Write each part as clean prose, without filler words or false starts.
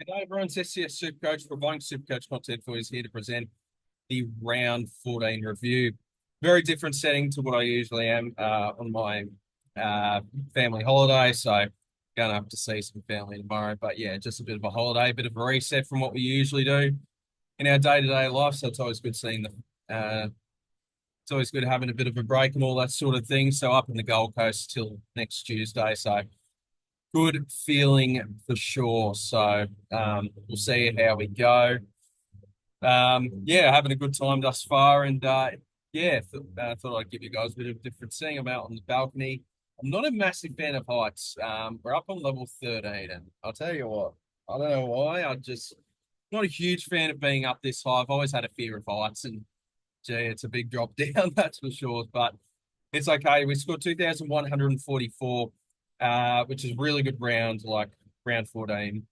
G'day everyone, it's SDS SuperCoach providing SuperCoach content for you. Is here to present the round 14 review. Very different setting to what I usually am on my family holiday. So going up to see some family tomorrow. But yeah, just a bit of a holiday, a bit of a reset from what we usually do in our day-to-day life. So it's always good seeing it's always good having a bit of a break and all that sort of thing. So up in the Gold Coast till next Tuesday. So good feeling for sure. So we'll see how we go. Yeah, having a good time thus far, and thought I'd give you guys a bit of a different seeing. I'm out on the balcony. I'm not a massive fan of heights. We're up on level 13, and I'll tell you what, I don't know why. I just not a huge fan of being up this high. I've always had a fear of heights, and gee, it's a big drop down, that's for sure. But it's okay. We scored 2,144, which is really good round, like round 14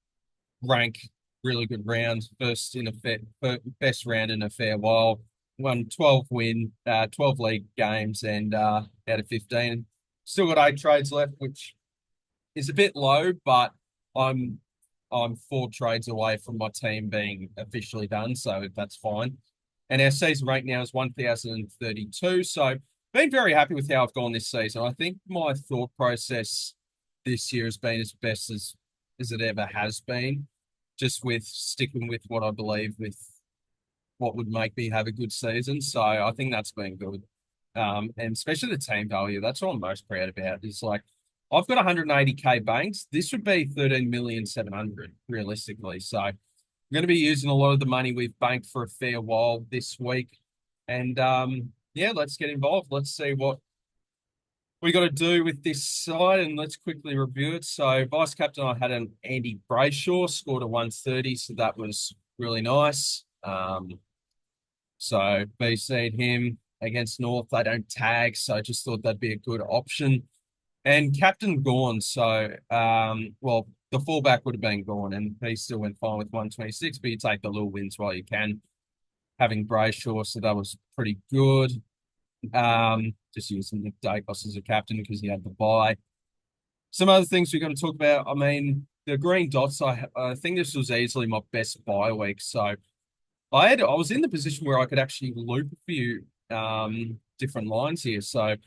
rank, really good round. First in a best round in a fair while. Won 12 12 league games, and out of 15. Still got 8 trades left, which is a bit low, but I'm I'm 4 trades away from my team being officially done, so that's fine. And our season rate now is 1,032. So been very happy with how I've gone this season. I think my thought process this year has been as best as it ever has been, just with sticking with what I believe with what would make me have a good season. So I think that's been good. And especially the team value, that's what I'm most proud about. Is like I've got 180k banks. This would be 13,700,000 realistically. So I'm going to be using a lot of the money we've banked for a fair while this week. And yeah, let's get involved. Let's see what we got to do with this side, and let's quickly review it. So vice captain, I had an Andy Brayshaw, scored a 130, so that was really nice. So BC'd him against North. They don't tag, so I just thought that'd be a good option. And Captain Gorn, so well, the fullback would have been Gorn, and he still went fine with 126, but you take the little wins while you can. Having Brayshaw, so that was pretty good. Just using Nick Dacos as a captain because he had the bye. Some other things we're going to talk about. I mean, the green dots. I think this was easily my best bye week. So I was in the position where I could actually loop a few different lines here. So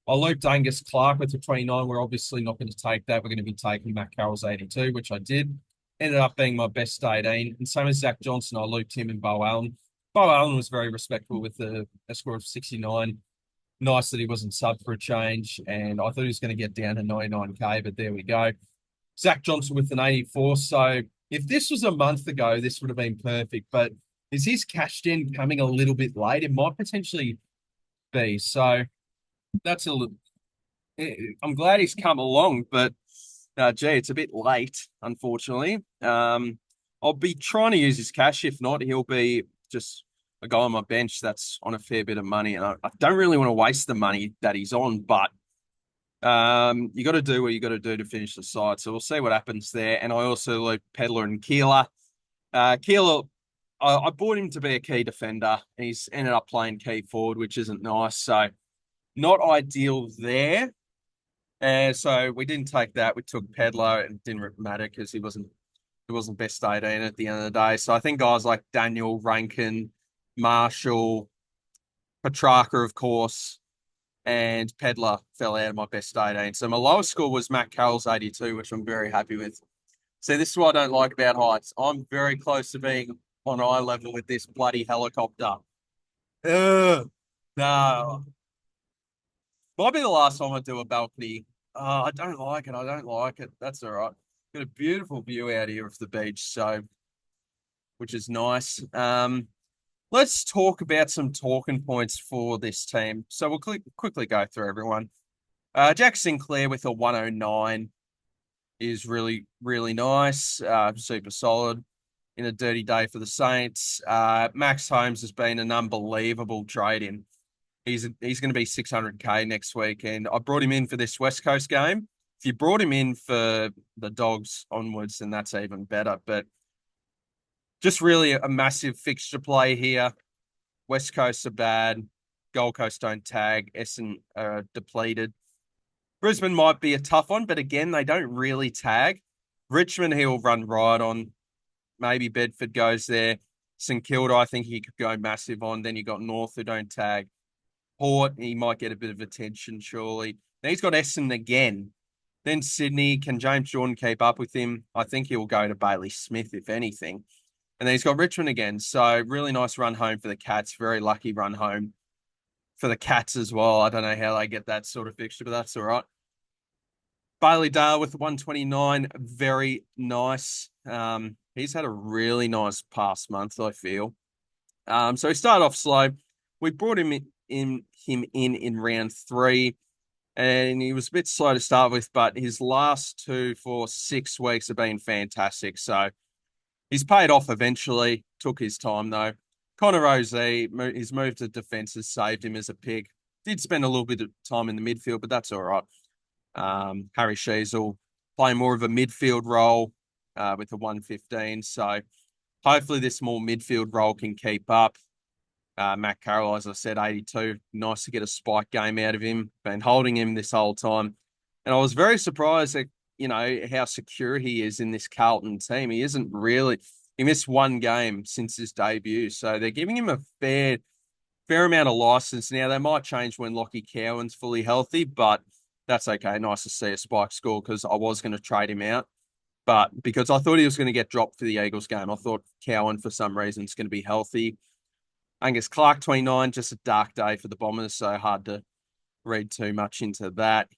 I looped Angus Clark with the 29. We're obviously not going to take that. We're going to be taking Matt Carroll's 82, which I did. Ended up being my best 18. And same as Zach Johnson, I looped him and Bo Allen. Bo Allen was very respectful with a score of 69. Nice that he wasn't sub for a change. And I thought he was going to get down to 99k, but there we go. Zach Johnson with an 84. So if this was a month ago, this would have been perfect. But is his cash gen coming a little bit late? It might potentially be. So that's a little. I'm glad he's come along, but gee, it's a bit late, unfortunately. I'll be trying to use his cash. If not, he'll be just a guy on my bench that's on a fair bit of money, and I don't really want to waste the money that he's on, but you got to do what you got to do to finish the side. So we'll see what happens there. And I also loop Pedler and Keeler. Keeler, I bought him to be a key defender. He's ended up playing key forward, which isn't nice. So not ideal there. So we didn't take that. We took Pedler, and it didn't matter because he wasn't best 18 at the end of the day. So I think guys like Daniel, Rankin, Marshall, Petrarca, of course, and Pedler fell out of my best 18. So my lowest score was Matt Carroll's 82, which I'm very happy with. So this is what I don't like about heights. I'm very close to being on eye level with this bloody helicopter. Ugh, no. Might be the last time I do a balcony. I don't like it. I don't like it. That's all right. Got a beautiful view out here of the beach, so which is nice. Let's talk about some talking points for this team. So we'll quickly go through everyone. Jack Sinclair with a 109 is really, really nice. Super solid in a dirty day for the Saints. Max Holmes has been an unbelievable trade-in. He's going to be 600k next week, and I brought him in for this West Coast game. If you brought him in for the Dogs onwards, then that's even better. But just really a massive fixture play here. West Coast are bad. Gold Coast don't tag. Essendon are depleted. Brisbane might be a tough one, but again, they don't really tag. Richmond, he'll run right on. maybe Bedford goes there. St Kilda, I think he could go massive on. Then you got North who don't tag. Port, he might get a bit of attention, surely. Then he's got Essendon again. Then Sydney, can James Jordan keep up with him? I think he'll go to Bailey Smith, if anything. And then he's got Richmond again. So really nice run home for the Cats. Very lucky run home for the Cats as well. I don't know how they get that sort of fixture, but that's all right. Bailey Dale with the 129, very nice. He's had a really nice past month, I feel. So he started off slow. We brought him in round 3, and he was a bit slow to start with, but his last 2 for 6 weeks have been fantastic. So he's paid off eventually. Took his time though. Connor Rozee, his move to defence has saved him as a pick. Did spend a little bit of time in the midfield, but that's all right. Harry Sheasel playing more of a midfield role with the 115. So hopefully this more midfield role can keep up. Matt Carroll, as I said, 82. Nice to get a spike game out of him. Been holding him this whole time. And I was very surprised at, how secure he is in this Carlton team. He isn't really. He missed 1 game since his debut. So they're giving him a fair amount of license. Now, they might change when Lockie Cowan's fully healthy, but that's okay. Nice to see a spike score because I was going to trade him out. But because I thought he was going to get dropped for the Eagles game, I thought Cowan, for some reason, is going to be healthy. Angus Clark, 29, just a dark day for the Bombers, so hard to read too much into that.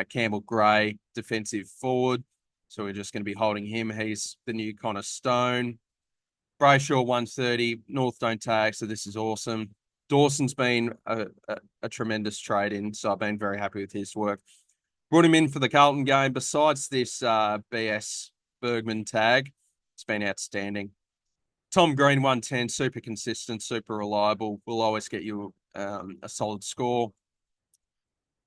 Campbell Gray, defensive forward, so we're just going to be holding him. He's the new Connor Stone. Brayshaw, 130. North don't tag, so this is awesome. Dawson's been a tremendous trade-in, so I've been very happy with his work. Brought him in for the Carlton game. Besides this BS Bergman tag, it's been outstanding. Tom Green, 110, super consistent, super reliable. Will always get you a solid score.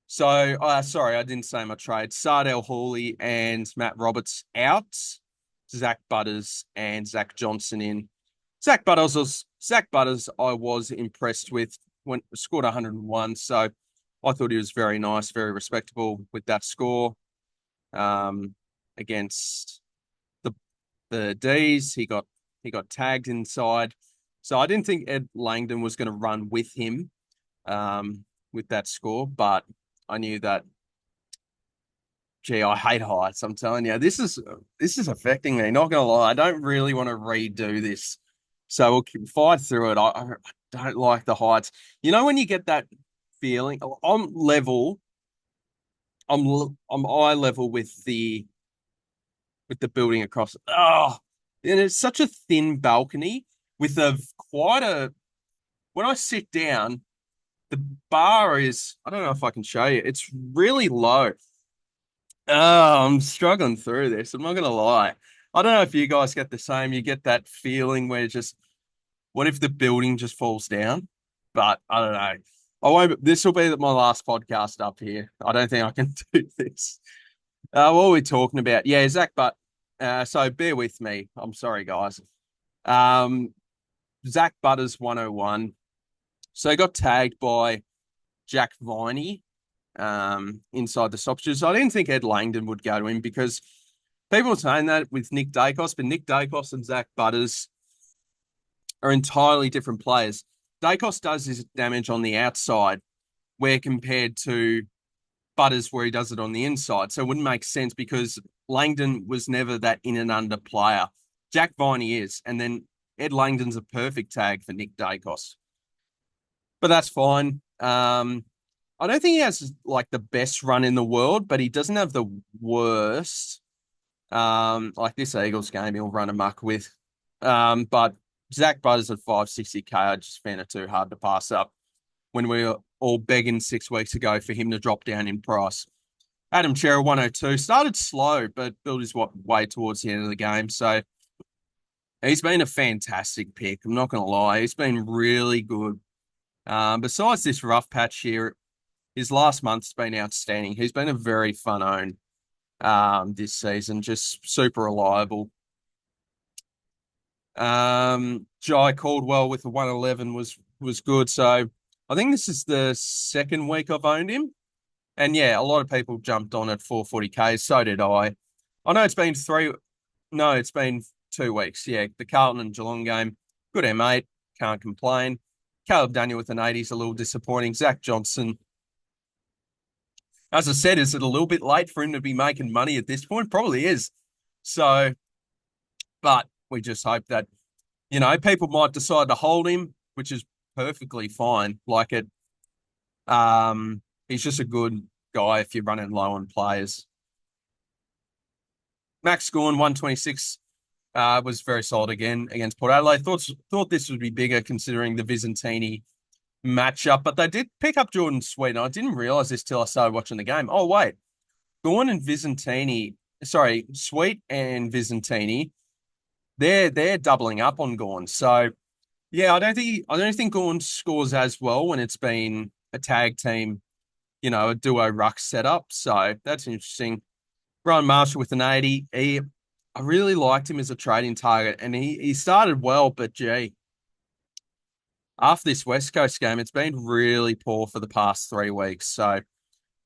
So, sorry, I didn't say my trade. Sardell Hawley and Matt Roberts out. Zach Butters and Zach Johnson in. Zach Butters, I was impressed with when scored 101. So I thought he was very nice, very respectable with that score. Against the D's, he got tagged inside. So I didn't think Ed Langdon was going to run with him with that score, but I knew that. Gee, I hate heights. I'm telling you, this is affecting me. Not gonna lie, I don't really want to redo this, so we'll fight through it. I don't like the heights. You know when you get that feeling, I'm eye level with the building across. Oh, and it's such a thin balcony with quite a. When I sit down, the bar is. I don't know if I can show you. It's really low. Oh, I'm struggling through this. I'm not going to lie. I don't know if you guys get the same. You get that feeling where what if the building just falls down? But I don't know. I won't. This will be my last podcast up here. I don't think I can do this. What are we talking about? Yeah, Zach, so bear with me. I'm sorry, guys. Zach Butters, 101. So he got tagged by Jack Viney. Inside the stoppages. I didn't think Ed Langdon would go to him because people are saying that with Nick Dacos, but Nick Dacos and Zach Butters are entirely different players. Dacos does his damage on the outside, where compared to Butters, where he does it on the inside. So it wouldn't make sense because Langdon was never that in and under player. Jack Viney is, and then Ed Langdon's a perfect tag for Nick Dacos. But that's fine. I don't think he has like the best run in the world, but he doesn't have the worst. Like this Eagles game, he'll run amok with. But Zach Butters at 560k, I just found it too hard to pass up when we were all begging 6 weeks ago for him to drop down in price. Adam Chera, 102, started slow, but built his way towards the end of the game. So he's been a fantastic pick. I'm not going to lie. He's been really good. Besides this rough patch here, his last month's been outstanding. He's been a very fun own this season, just super reliable. Jai Caldwell with the 111 was good. So I think this is the second week I've owned him. And yeah, a lot of people jumped on at 440k. So did I. I know it's been 2 weeks. Yeah, the Carlton and Geelong game, good M8, can't complain. Caleb Daniel with an 80 is a little disappointing. Zach Johnson, as I said, is it a little bit late for him to be making money at this point? Probably is. So, but we just hope that, people might decide to hold him, which is perfectly fine. Like it, he's just a good guy if you're running low on players. Max Gawn, 126, was very solid again against Port Adelaide. Thought this would be bigger considering the Visentini matchup, but they did pick up Jordan Sweet, and I didn't realize this till I started watching the game. Oh, wait. Gawn and Sweet and Visentini, they're doubling up on Gawn. So yeah, I don't think Gawn scores as well when it's been a tag team, a duo ruck setup. So that's interesting. Ryan Marshall with an 80. I really liked him as a trading target, and he started well, but gee, after this West Coast game, it's been really poor for the past 3 weeks. So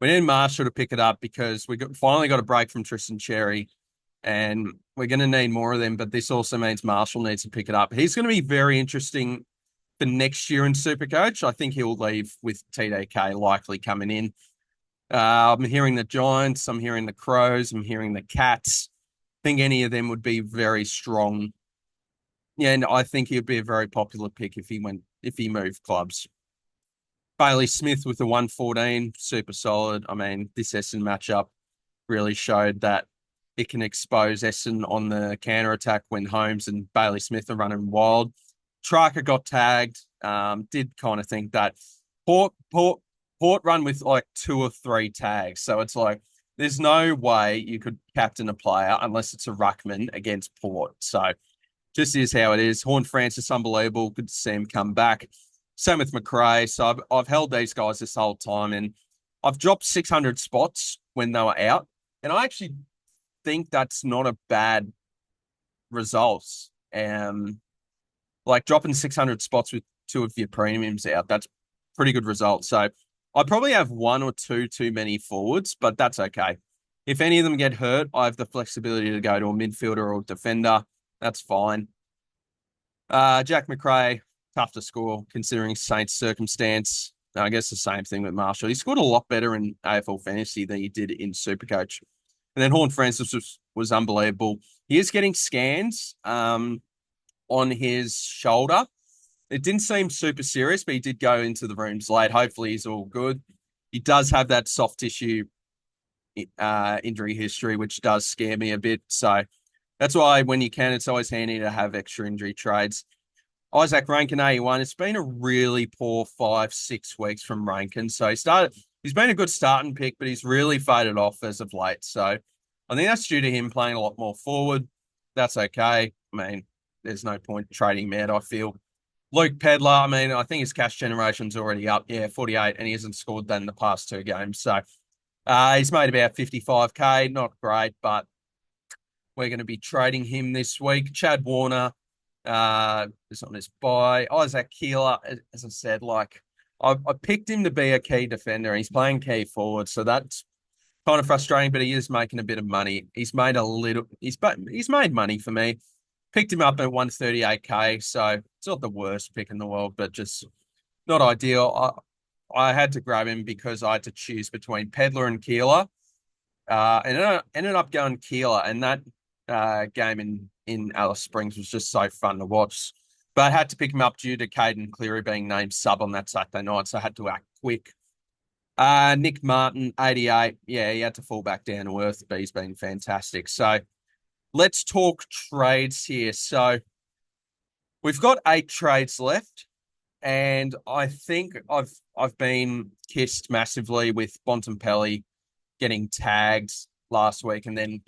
we need Marshall to pick it up because finally got a break from Tristan Cherry, and we're going to need more of them. But this also means Marshall needs to pick it up. He's going to be very interesting for next year in SuperCoach. I think he'll leave with TDK likely coming in. I'm hearing the Giants. I'm hearing the Crows. I'm hearing the Cats. I think any of them would be very strong. Yeah, and I think he'd be a very popular pick if he moved clubs. Bailey Smith with the 114, super solid. I mean, this Essendon matchup really showed that it can expose Essendon on the counter attack when Holmes and Bailey Smith are running wild. Tracker got tagged. Did kind of think that Port run with like 2 or 3 tags, so it's like there's no way you could captain a player unless it's a ruckman against Port. So just is how it is. Horn Francis, unbelievable. Good to see him come back. Same with McRae. So I've held these guys this whole time, and I've dropped 600 spots when they were out, and I actually think that's not a bad result. Like dropping 600 spots with 2 of your premiums out, that's pretty good result. So I probably have 1 or 2 too many forwards, but that's okay. If any of them get hurt, I have the flexibility to go to a midfielder or defender. That's fine. Jack McRae, tough to score considering Saints' circumstance. I guess the same thing with Marshall. He scored a lot better in AFL Fantasy than he did in SuperCoach. And then Horn Francis was unbelievable. He is getting scans on his shoulder. It didn't seem super serious, but he did go into the rooms late. Hopefully he's all good. He does have that soft tissue injury history, which does scare me a bit. So that's why when you can, it's always handy to have extra injury trades. Isaac Rankin, 81. It's been a really poor 5-6 weeks from Rankin. So he's been a good starting pick, but he's really faded off as of late. So I think that's due to him playing a lot more forward. That's okay. I mean, there's no point trading him out, I feel. Luke Pedler, I mean, I think his cash generation's already up. Yeah, 48, and he hasn't scored that in the past 2 games. So he's made about 55K. Not great, but we're going to be trading him this week. Chad Warner is on his bye. Isaac Keeler, as I said, like I picked him to be a key defender. He's playing key forward, so that's kind of frustrating. But he is making a bit of money. He's made money for me. Picked him up at 138K, so it's not the worst pick in the world, but just not ideal. I had to grab him because I had to choose between Pedler and Keeler. And I ended up going Keeler, and that game in Alice Springs was just so fun to watch. But I had to pick him up due to Caden Cleary being named sub on that Saturday night, so I had to act quick. Nick Martin, 88. Yeah, he had to fall back down to earth, but he's been fantastic. So let's talk trades here. So we've got 8 trades left, and I think I've been kissed massively with Bontempelli getting tagged last week and then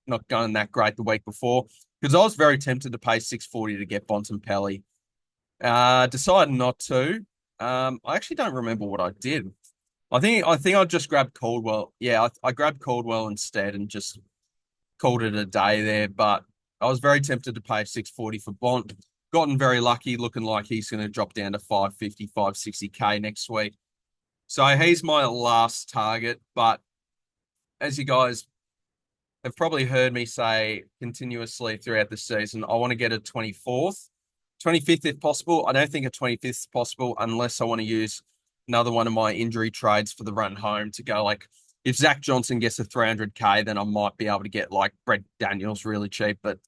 not going that great the week before, because I was very tempted to pay $640 to get Bontempelli. Decided not to. I actually don't remember what I did. I think I just grabbed Caldwell. Yeah, I grabbed Caldwell instead and just called it a day there. But I was very tempted to pay $640 for Bont. Gotten very lucky, looking like he's going to drop down to 550, 560K next week. So he's my last target. But as you guys have probably heard me say continuously throughout the season, I want to get a 24th, 25th if possible. I don't think a 25th is possible unless I want to use another one of my injury trades for the run home to go like, if Zach Johnson gets a 300K, then I might be able to get like Brett Daniels really cheap. But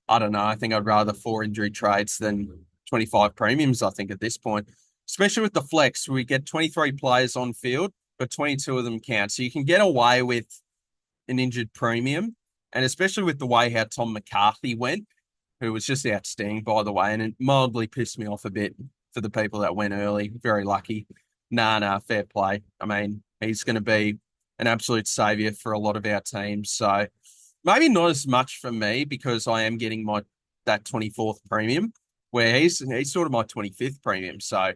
I don't know. I think I'd rather 4 injury trades than 25 premiums, I think, at this point. Especially with the flex, we get 23 players on field, but 22 of them count. So you can get away with an injured premium. And especially with the way how Tom McCarthy went, who was just outstanding, by the way, and it mildly pissed me off a bit for the people that went early. Very lucky. Nah, fair play. I mean, he's going to be an absolute savior for a lot of our teams. So maybe not as much for me because I am getting my that 24th premium, where he's sort of my 25th premium. So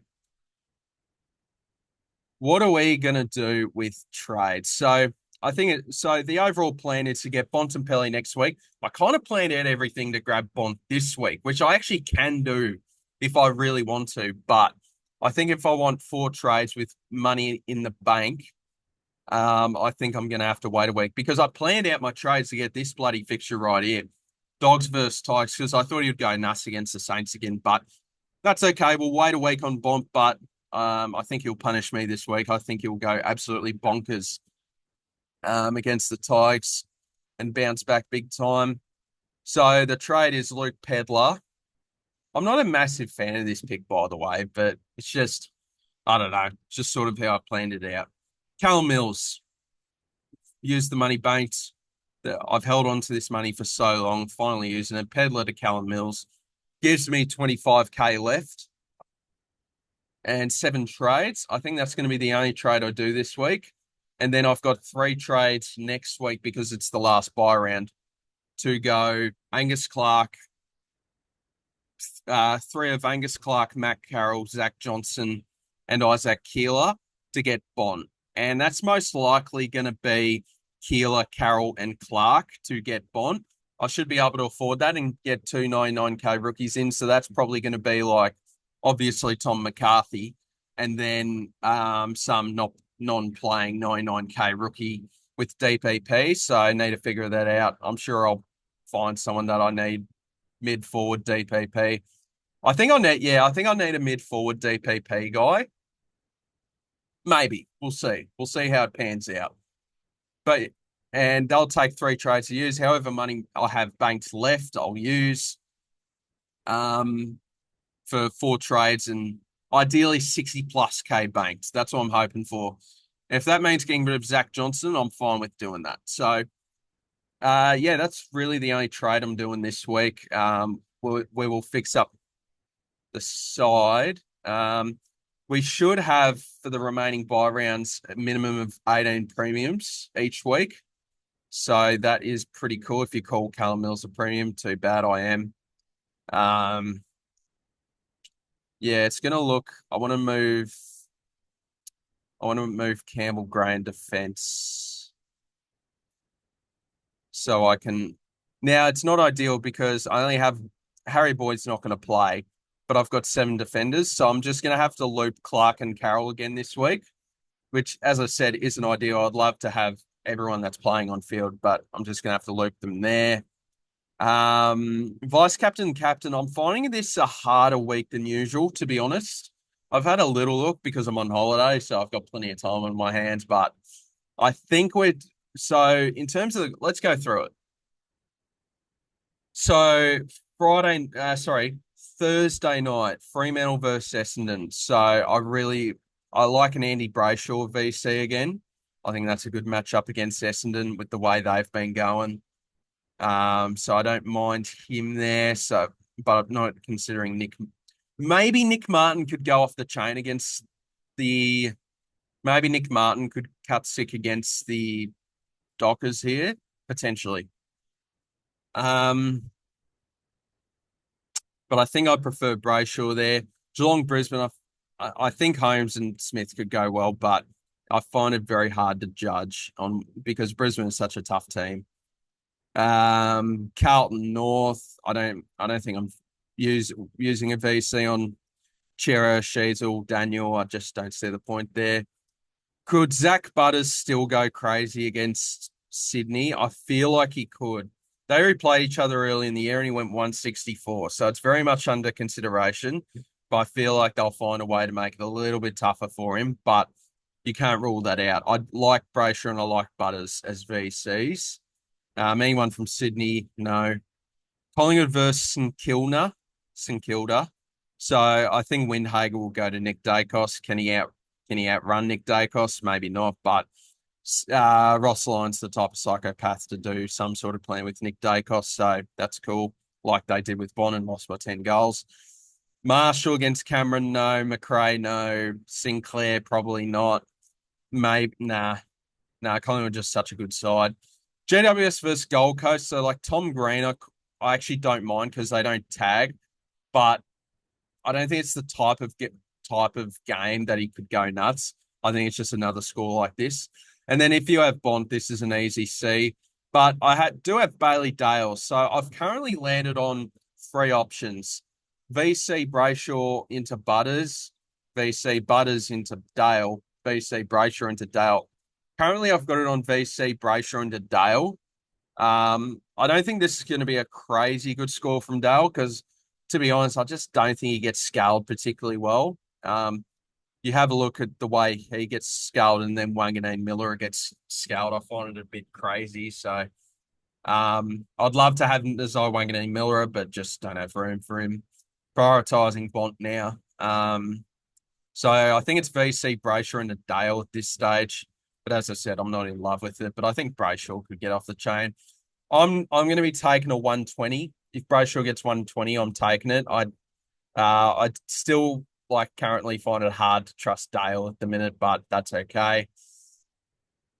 what are we going to do with trades? So I think so. The overall plan is to get Bontempelli next week. I kind of planned out everything to grab Bont this week, which I actually can do if I really want to. But I think if I want 4 trades with money in the bank, I think I'm going to have to wait a week because I planned out my trades to get this bloody fixture right here. Dogs versus Tigers, because I thought he'd go nuts against the Saints again, but that's okay. We'll wait a week on Bont, but I think he'll punish me this week. I think he'll go absolutely bonkers against the Tigers and bounce back big time. So the trade is Luke Pedlar. I'm not a massive fan of this pick, by the way, but it's just, I don't know, it's just sort of how I planned it out. Callum Mills, use the money banked. I've held on to this money for so long, finally using it. Pedlar to Callum Mills gives me 25K left and 7 trades. I think that's going to be the only trade I do this week. And then I've got 3 trades next week because it's the last buy round to go Angus Clark, 3 of Angus Clark, Matt Carroll, Zach Johnson, and Isaac Keeler to get Bont. And that's most likely going to be Keeler, Carroll, and Clark to get Bont. I should be able to afford that and get 299K rookies in. So that's probably going to be like, obviously, Tom McCarthy, and then some non-playing 99K rookie with DPP. So I need to figure that out. I'm sure I'll find someone that I need mid-forward DPP. I think I need a mid-forward DPP guy. Maybe. We'll see. We'll see how it pans out. And they'll take 3 trades to use. However money I have banked left, I'll use for 4 trades and ideally 60 plus K banked. That's what I'm hoping for. If that means getting rid of Zach Johnson, I'm fine with doing that. So, that's really the only trade I'm doing this week. We will fix up the side. We should have, for the remaining buy rounds, a minimum of 18 premiums each week. So that is pretty cool. If you call Callum Mills a premium, too bad I am. It's going to look, I want to move Campbell Gray in defense. So I can, now it's not ideal because I only have, Harry Boyd's not going to play, but I've got 7 defenders. So I'm just going to have to loop Clark and Carroll again this week, which, as I said, isn't ideal. I'd love to have everyone that's playing on field, but I'm just going to have to loop them there. Vice captain, I'm finding this a harder week than usual, to be honest. I've had a little look because I'm on holiday, so I've got plenty of time on my hands, but I think in terms of, let's go through it. So Thursday night, Fremantle versus Essendon. So I like an Andy Brayshaw VC again. I think that's a good matchup against Essendon with the way they've been going. So I don't mind him there. So, but I'm not considering maybe Nick Martin could go off the chain against maybe Nick Martin could cut sick against the Dockers here, potentially. But I think I prefer Brayshaw there. Geelong, Brisbane, I think Holmes and Smith could go well, but I find it very hard to judge because Brisbane is such a tough team. Carlton North, I don't think I'm using a VC on Chera, Sheasel, Daniel. I just don't see the point there. Could Zach Butters still go crazy against Sydney. I feel like he could. They replayed each other early in the year and he went 164. So it's very much under consideration. But I feel like they'll find a way to make it a little bit tougher for him. But you can't rule that out. I like Brayshaw and I like Butters as VCs. Anyone from Sydney? No. Collingwood versus St Kilda. So I think Windhager will go to Nick Dacos. Can he outrun Nick Dacos? Maybe not, but Ross Lyon's the type of psychopath to do some sort of plan with Nick Dacos, so that's cool. Like they did with Bond and lost by 10 goals. Marshall against Cameron, no. McRae, no. Sinclair, probably not. Maybe, nah. Nah, Collingwood just such a good side. GWS versus Gold Coast. So like Tom Green, I actually don't mind because they don't tag, but I don't think it's the type of game that he could go nuts. I think it's just another score like this. And then if you have Bond, this is an easy C. But do have Bailey Dale. So I've currently landed on three options. VC Brayshaw into Butters, VC Butters into Dale, VC Brayshaw into Dale. Currently, I've got it on VC Brayshaw into Dale. I don't think this is going to be a crazy good score from Dale because, to be honest, I just don't think he gets scaled particularly well. You have a look at the way he gets scaled and then Wanganeen Miller gets scaled. I find it a bit crazy. So I'd love to have Nazai Wanganeen Miller, but just don't have room for him. Prioritising Bont now. So I think it's VC Brayshaw and a Dale at this stage. But as I said, I'm not in love with it. But I think Brayshaw could get off the chain. I'm going to be taking a 120. If Brayshaw gets 120, I'm taking it. I'd still currently find it hard to trust Dale at the minute, but that's okay.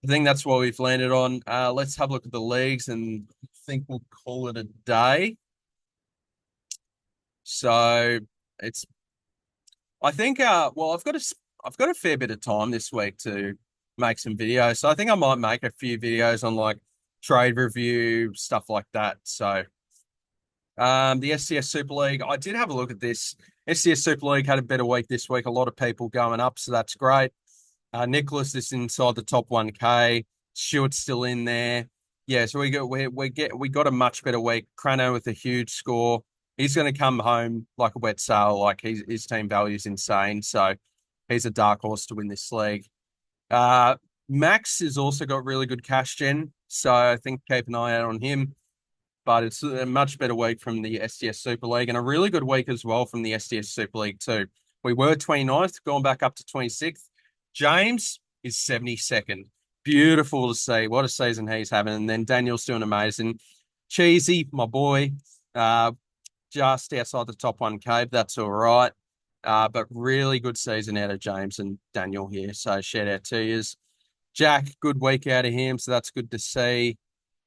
I think that's what we've landed on. Let's have a look at the leagues and I think we'll call it a day. So it's, I think, I've got a fair bit of time this week to make some videos. So I think I might make a few videos on like trade review, stuff like that. So the SDS Super League, I did have a look at this. SDS Super League had a better week this week. A lot of people going up, so that's great. Nicholas is inside the top 1K. Stewart's still in there. Yeah, so we got a much better week. Crano with a huge score. He's going to come home like a wet sail. Like his team value is insane. So he's a dark horse to win this league. Max has also got really good cash gen. So I think keep an eye out on him. But it's a much better week from the SDS Super League and a really good week as well from the SDS Super League too. We were 29th, going back up to 26th. James is 72nd. Beautiful to see. What a season he's having. And then Daniel's doing amazing. Cheesy, my boy, just outside the top 1K. That's all right. But really good season out of James and Daniel here. So shout out to you. Jack, good week out of him. So that's good to see.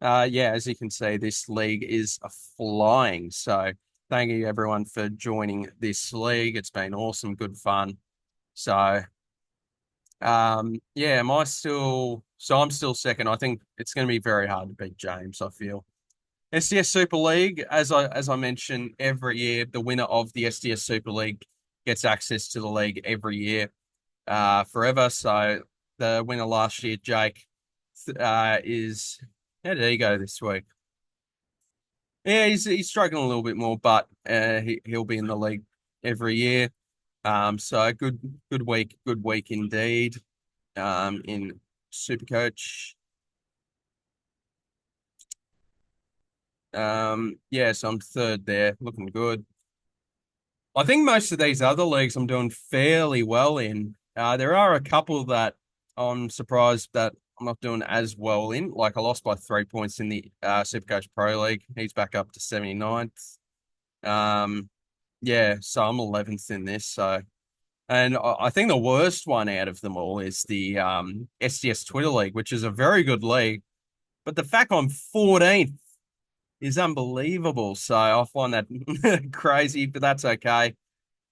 As you can see, this league is flying. So thank you everyone for joining this league. It's been awesome, good fun. So I'm still second. I think it's going to be very hard to beat James, I feel. SDS Super League, as I mentioned, every year, the winner of the SDS Super League gets access to the league every year, forever. So the winner last year, Jake, is, how did he go this week? Yeah, he's struggling a little bit more, but he'll be in the league every year. So good week indeed. In SuperCoach. So I'm third there, looking good. I think most of these other leagues I'm doing fairly well in. There are a couple that I'm surprised that I'm not doing as well in. Like I lost by 3 points in the SuperCoach Pro League. He's back up to 79th. So I'm 11th in this. So, and I think the worst one out of them all is the SDS Twitter League, which is a very good league. But the fact I'm 14th is unbelievable. So I find that crazy, but that's okay.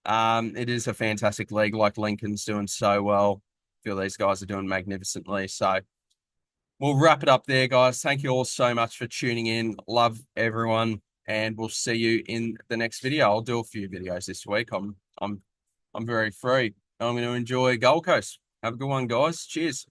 It is a fantastic league. Like Lincoln's doing so well. I feel these guys are doing magnificently. So we'll wrap it up there, guys. Thank you all so much for tuning in. Love everyone, and we'll see you in the next video. I'll do a few videos this week. I'm very free. I'm going to enjoy Gold Coast. Have a good one, guys. Cheers.